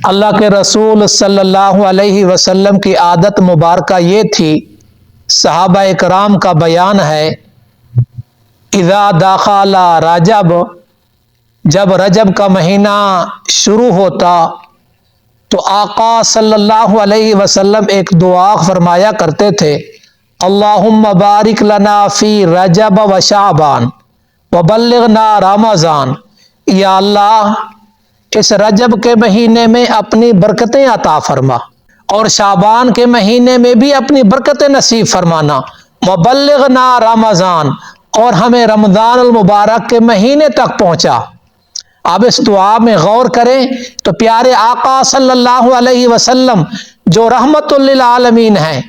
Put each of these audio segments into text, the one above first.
اللہ کے رسول صلی اللہ علیہ وسلم کی عادت مبارکہ یہ تھی، صحابہ کرام کا بیان ہے، اذا دخل رجب، جب رجب کا مہینہ شروع ہوتا تو آقا صلی اللہ علیہ وسلم ایک دعا فرمایا کرتے تھے، اللہم بارک لنا فی رجب و شعبان وبلغنا رمضان، یا اللہ اس رجب کے مہینے میں اپنی برکتیں عطا فرما اور شعبان کے مہینے میں بھی اپنی برکتیں نصیب فرمانا، وبلغنا رمضان، اور ہمیں رمضان المبارک کے مہینے تک پہنچا۔ اب اس دعا میں غور کریں تو پیارے آقا صلی اللہ علیہ وسلم جو رحمت للعالمین ہیں،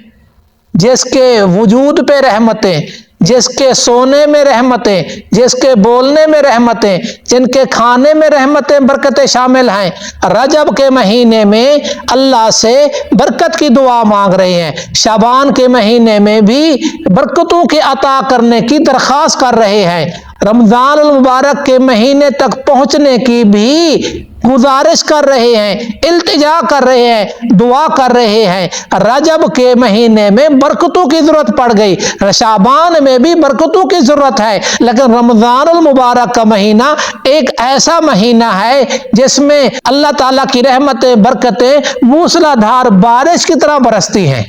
جس کے وجود پہ رحمتیں، جس کے سونے میں رحمتیں، جس کے بولنے میں رحمتیں، جن کے کھانے میں رحمتیں برکتیں شامل ہیں، رجب کے مہینے میں اللہ سے برکت کی دعا مانگ رہے ہیں، شعبان کے مہینے میں بھی برکتوں کے عطا کرنے کی درخواست کر رہے ہیں، رمضان المبارک کے مہینے تک پہنچنے کی بھی گزارش کر رہے ہیں، التجا کر رہے ہیں، دعا کر رہے ہیں۔ رجب کے مہینے میں برکتوں کی ضرورت پڑ گئی، شعبان میں بھی برکتوں کی ضرورت ہے، لیکن رمضان المبارک کا مہینہ ایک ایسا مہینہ ہے جس میں اللہ تعالیٰ کی رحمتیں، برکتیں موسلا دھار بارش کی طرح برستی ہیں۔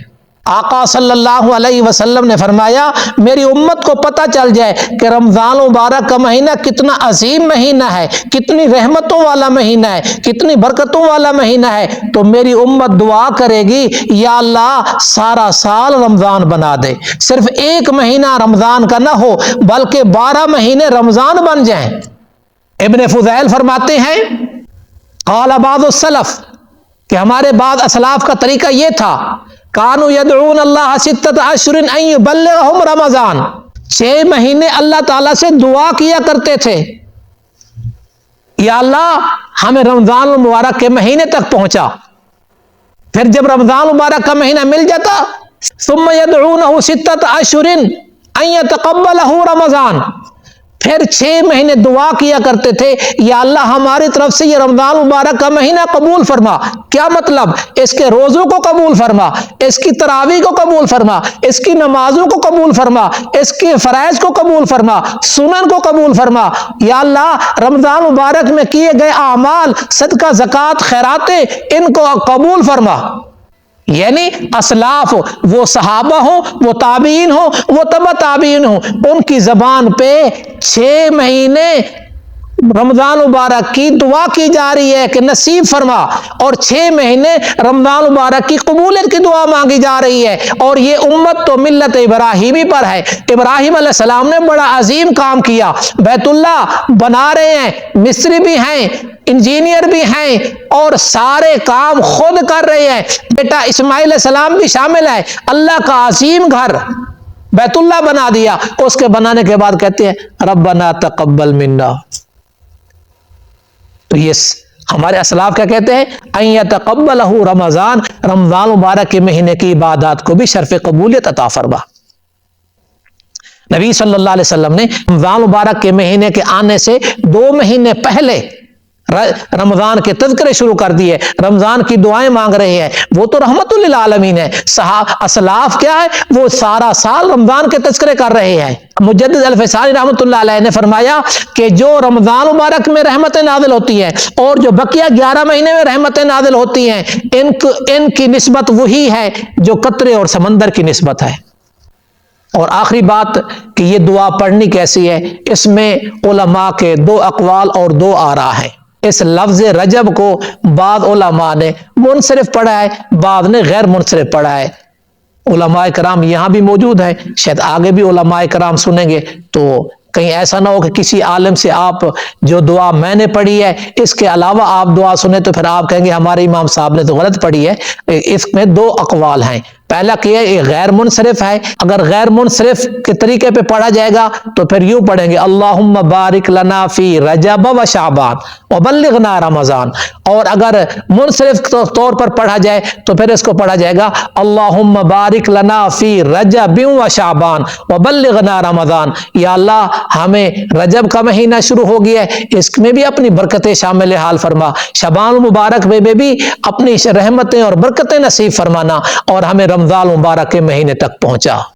آقا صلی اللہ علیہ وسلم نے فرمایا، میری امت کو پتہ چل جائے کہ رمضان مبارک کا مہینہ کتنا عظیم مہینہ ہے، کتنی رحمتوں والا مہینہ ہے، کتنی برکتوں والا مہینہ ہے، تو میری امت دعا کرے گی، یا اللہ سارا سال رمضان بنا دے، صرف ایک مہینہ رمضان کا نہ ہو بلکہ 12 مہینے رمضان بن جائیں۔ ابن فضیل فرماتے ہیں، قال بعض السلف، کہ ہمارے بعض اسلاف کا طریقہ یہ تھا، کانوا یدعون اللہ ستۃ اشہر ان یبلغہم رمضان، 6 مہینے اللہ تعالیٰ سے دعا کیا کرتے تھے، یا اللہ ہمیں رمضان المبارک کے مہینے تک پہنچا۔ پھر جب رمضان المبارک کا مہینہ مل جاتا، ثم یدعونہ ستۃ اشہر ان یتقبلہ رمضان، پھر 6 مہینے دعا کیا کرتے تھے، یا اللہ ہماری طرف سے یہ رمضان مبارک کا مہینہ قبول فرما۔ کیا مطلب؟ اس کے روزوں کو قبول فرما، اس کی تراویح کو قبول فرما، اس کی نمازوں کو قبول فرما، اس کے فرائض کو قبول فرما، سنن کو قبول فرما۔ یا اللہ رمضان مبارک میں کیے گئے اعمال، صدقہ، زکوٰۃ، خیراتیں، ان کو قبول فرما۔ یعنی اسلاف، وہ صحابہ ہوں، وہ تابعین ہوں، وہ تبع تابعین ہوں، ان کی زبان پہ 6 مہینے رمضان مبارک کی دعا کی جا رہی ہے کہ نصیب فرما، اور 6 مہینے رمضان مبارک کی قبولیت کی دعا مانگی جا رہی ہے۔ اور یہ امت تو ملت ابراہیمی پر ہے، ابراہیم علیہ السلام نے بڑا عظیم کام کیا، بیت اللہ بنا رہے ہیں، مصری بھی ہیں، انجینئر بھی ہیں، اور سارے کام خود کر رہے ہیں، بیٹا اسماعیل علیہ السلام بھی شامل ہے، اللہ کا عظیم گھر بیت اللہ بنا دیا۔ اس کے بنانے کے بعد کہتے ہیں ربنا تقبل منا۔ تو یہ ہمارے اسلاف کیا کہتے ہیں؟ ان یتقبلہ رمضان، رمضان مبارک کے مہینے کی عبادات کو بھی شرف قبولیت عطا فرما۔ نبی صلی اللہ علیہ وسلم نے رمضان مبارک کے مہینے کے آنے سے 2 مہینے پہلے رمضان کے تذکرے شروع کر دیے، رمضان کی دعائیں مانگ رہے ہیں۔ وہ تو رحمت للعالمین ہے، اسلاف کیا ہے؟ وہ سارا سال رمضان کے تذکرے کر رہے ہیں۔ مجدد الفسانی رحمۃ اللہ علیہ نے فرمایا کہ جو رمضان مبارک میں رحمتیں نازل ہوتی ہیں اور جو بقیہ 11 مہینے میں رحمتیں نازل ہوتی ہیں، ان کی نسبت وہی ہے جو قطرے اور سمندر کی نسبت ہے۔ اور آخری بات کہ یہ دعا پڑھنی کیسی ہے، اس میں علماء کے 2 اقوال اور 2 آراء ہیں۔ اس لفظ رجب کو بعض علماء نے منصرف پڑھا ہے، بعض نے غیر منصرف پڑھا ہے۔ علماء کرام یہاں بھی موجود ہیں، شاید آگے بھی علماء کرام سنیں گے، تو کہیں ایسا نہ ہو کہ کسی عالم سے آپ جو دعا میں نے پڑھی ہے اس کے علاوہ آپ دعا سنیں تو پھر آپ کہیں گے ہمارے امام صاحب نے تو غلط پڑھی ہے۔ اس میں 2 اقوال ہیں۔ پہلا کیا یہ غیر منصرف ہے، اگر غیر منصرف کے طریقے پہ پڑھا جائے گا تو پھر یوں پڑھیں گے اللہم بارک لنا فی رجب و شعبان وبلغنا رمضان، اور اگر منصرف طور پر پڑھا جائے تو پھر اس کو پڑھا جائے گا اللہم بارک لنا فی رجب و شعبان وبلغنا رمضان، یا اللہ ہمیں رجب کا مہینہ شروع ہو گیا ہے، اس میں بھی اپنی برکتیں شامل حال فرما، شعبان مبارک میں بھی اپنی رحمتیں اور برکتیں نصیب فرمانا، اور ہمیں رمضان مبارک کے مہینے تک پہنچا۔